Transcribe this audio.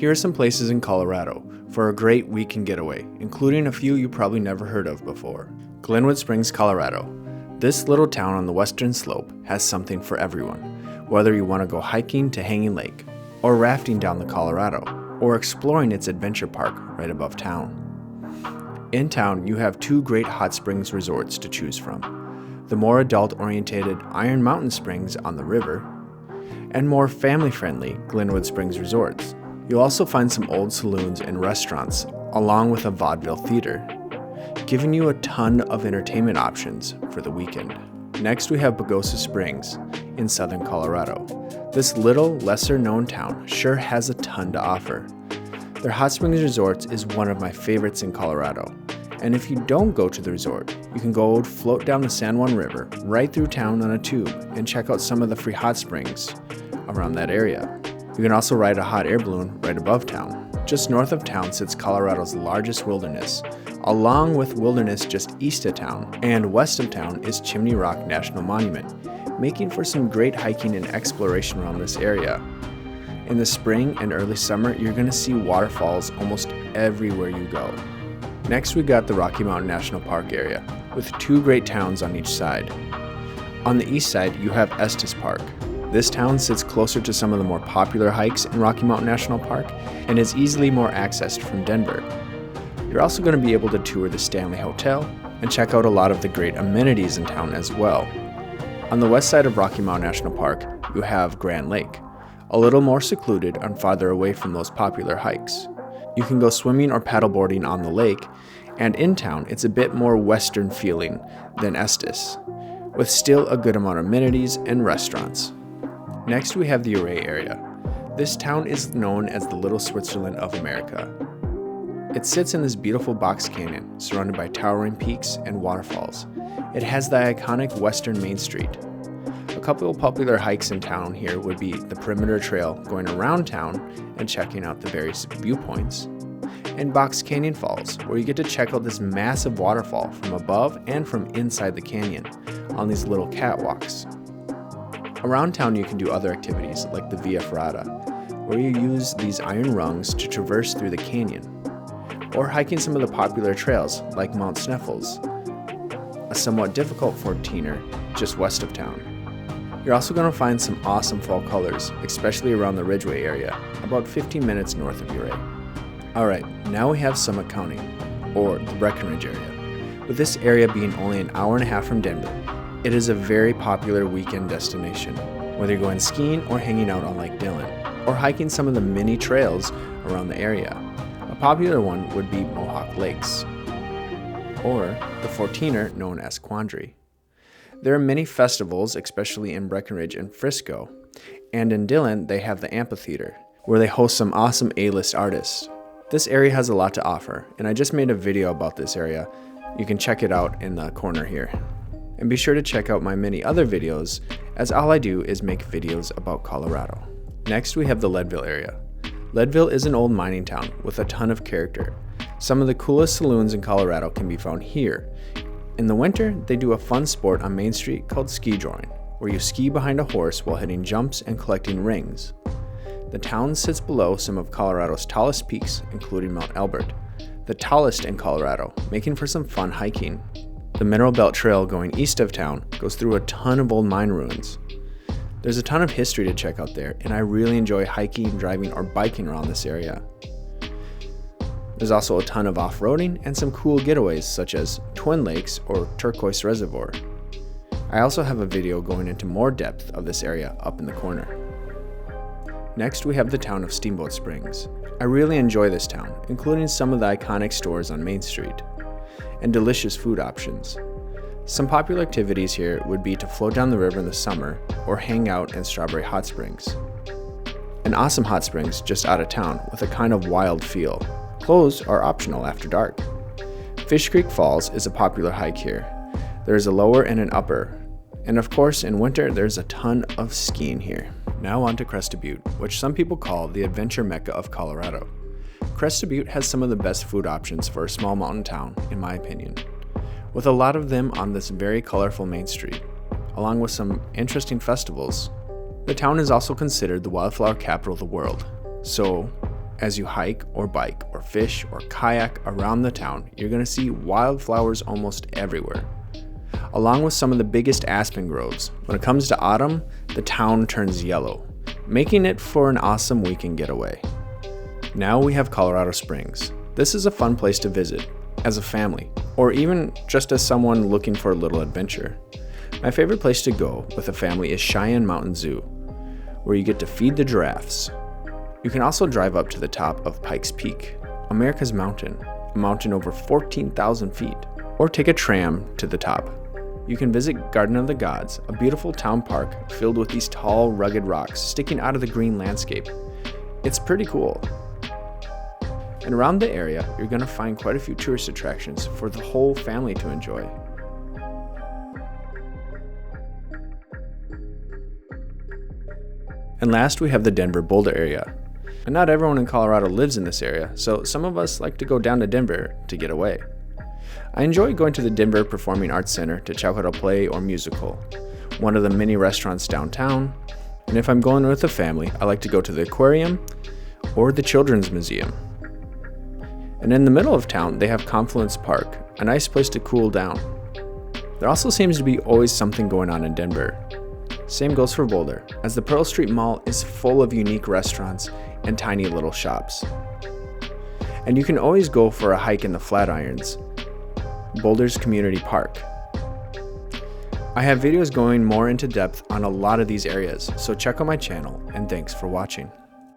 Here are some places in Colorado for a great weekend getaway, including a few you probably never heard of before. Glenwood Springs, Colorado. This little town on the western slope has something for everyone, whether you want to go hiking to Hanging Lake, or rafting down the Colorado, or exploring its adventure park right above town. In town, you have two great hot springs resorts to choose from. The more adult-oriented Iron Mountain Springs on the river, and more family-friendly Glenwood Springs resorts. You'll also find some old saloons and restaurants, along with a vaudeville theater, giving you a ton of entertainment options for the weekend. Next, we have Pagosa Springs in southern Colorado. This little, lesser-known town sure has a ton to offer. Their hot springs resorts is one of my favorites in Colorado. And if you don't go to the resort, you can go float down the San Juan River right through town on a tube and check out some of the free hot springs around that area. You can also ride a hot air balloon right above town. Just north of town sits Colorado's largest wilderness, along with wilderness just east of town, and west of town is Chimney Rock National Monument, making for some great hiking and exploration around this area. In the spring and early summer, you're going to see waterfalls almost everywhere you go. Next, we got the Rocky Mountain National Park area, with two great towns on each side. On the east side, you have Estes Park. This town sits closer to some of the more popular hikes in Rocky Mountain National Park and is easily more accessed from Denver. You're also going to be able to tour the Stanley Hotel and check out a lot of the great amenities in town as well. On the west side of Rocky Mountain National Park, you have Grand Lake, a little more secluded and farther away from those popular hikes. You can go swimming or paddleboarding on the lake, and in town it's a bit more western feeling than Estes, with still a good amount of amenities and restaurants. Next, we have the Ouray area. This town is known as the Little Switzerland of America. It sits in this beautiful box canyon, surrounded by towering peaks and waterfalls. It has the iconic Western Main Street. A couple of popular hikes in town here would be the Perimeter Trail going around town and checking out the various viewpoints, and Box Canyon Falls, where you get to check out this massive waterfall from above and from inside the canyon on these little catwalks. Around town you can do other activities like the Via Ferrata, where you use these iron rungs to traverse through the canyon, or hiking some of the popular trails like Mount Sneffels, a somewhat difficult 14er just west of town. You're also going to find some awesome fall colors, especially around the Ridgeway area, about 15 minutes north of Ouray. Alright, now we have Summit County, or the Breckenridge area. With this area being only an hour and a half from Denver, it is a very popular weekend destination, whether you're going skiing or hanging out on Lake Dillon, or hiking some of the mini trails around the area. A popular one would be Mohawk Lakes, or the 14er known as Quandary. There are many festivals, especially in Breckenridge and Frisco, and in Dillon they have the amphitheater, where they host some awesome A-list artists. This area has a lot to offer, and I just made a video about this area. You can check it out in the corner here. And be sure to check out my many other videos, as all I do is make videos about Colorado. Next, we have the Leadville area. Leadville is an old mining town with a ton of character. Some of the coolest saloons in Colorado can be found here. In the winter, they do a fun sport on Main Street called ski joring, where you ski behind a horse while hitting jumps and collecting rings. The town sits below some of Colorado's tallest peaks, including Mount Elbert, the tallest in Colorado, making for some fun hiking. The Mineral Belt Trail going east of town goes through a ton of old mine ruins. There's a ton of history to check out there, and I really enjoy hiking, driving, or biking around this area. There's also a ton of off-roading and some cool getaways such as Twin Lakes or Turquoise Reservoir. I also have a video going into more depth of this area up in the corner. Next, we have the town of Steamboat Springs. I really enjoy this town, including some of the iconic stores on Main Street, and delicious food options. Some popular activities here would be to float down the river in the summer or hang out in Strawberry Hot Springs. An awesome hot springs just out of town with a kind of wild feel. Clothes are optional after dark. Fish Creek Falls is a popular hike here. There is a lower and an upper, and of course in winter there's a ton of skiing here. Now on to Crested Butte, which some people call the adventure mecca of Colorado. Crested Butte has some of the best food options for a small mountain town, in my opinion, with a lot of them on this very colorful main street, along with some interesting festivals. The town is also considered the wildflower capital of the world, so As you hike or bike or fish or kayak around the town, you're going to see wildflowers almost everywhere, along with some of the biggest aspen groves. When it comes to autumn, the town turns yellow, making it for an awesome weekend getaway. Now we have Colorado Springs. This is a fun place to visit as a family, or even just as someone looking for a little adventure. My favorite place to go with a family is Cheyenne Mountain Zoo, where you get to feed the giraffes. You can also drive up to the top of Pikes Peak, America's mountain, a mountain over 14,000 feet, or take a tram to the top. You can visit Garden of the Gods, a beautiful town park filled with these tall, rugged rocks sticking out of the green landscape. It's pretty cool. And around the area, you're going to find quite a few tourist attractions for the whole family to enjoy. And last, we have the Denver-Boulder area. And not everyone in Colorado lives in this area, so some of us like to go down to Denver to get away. I enjoy going to the Denver Performing Arts Center to check out a play or musical, one of the many restaurants downtown, and if I'm going with a family, I like to go to the aquarium or the Children's Museum. And in the middle of town, they have Confluence Park, a nice place to cool down. There also seems to be always something going on in Denver. Same goes for Boulder, as the Pearl Street Mall is full of unique restaurants and tiny little shops. And you can always go for a hike in the Flatirons, Boulder's community park. I have videos going more into depth on a lot of these areas, so check out my channel, and thanks for watching.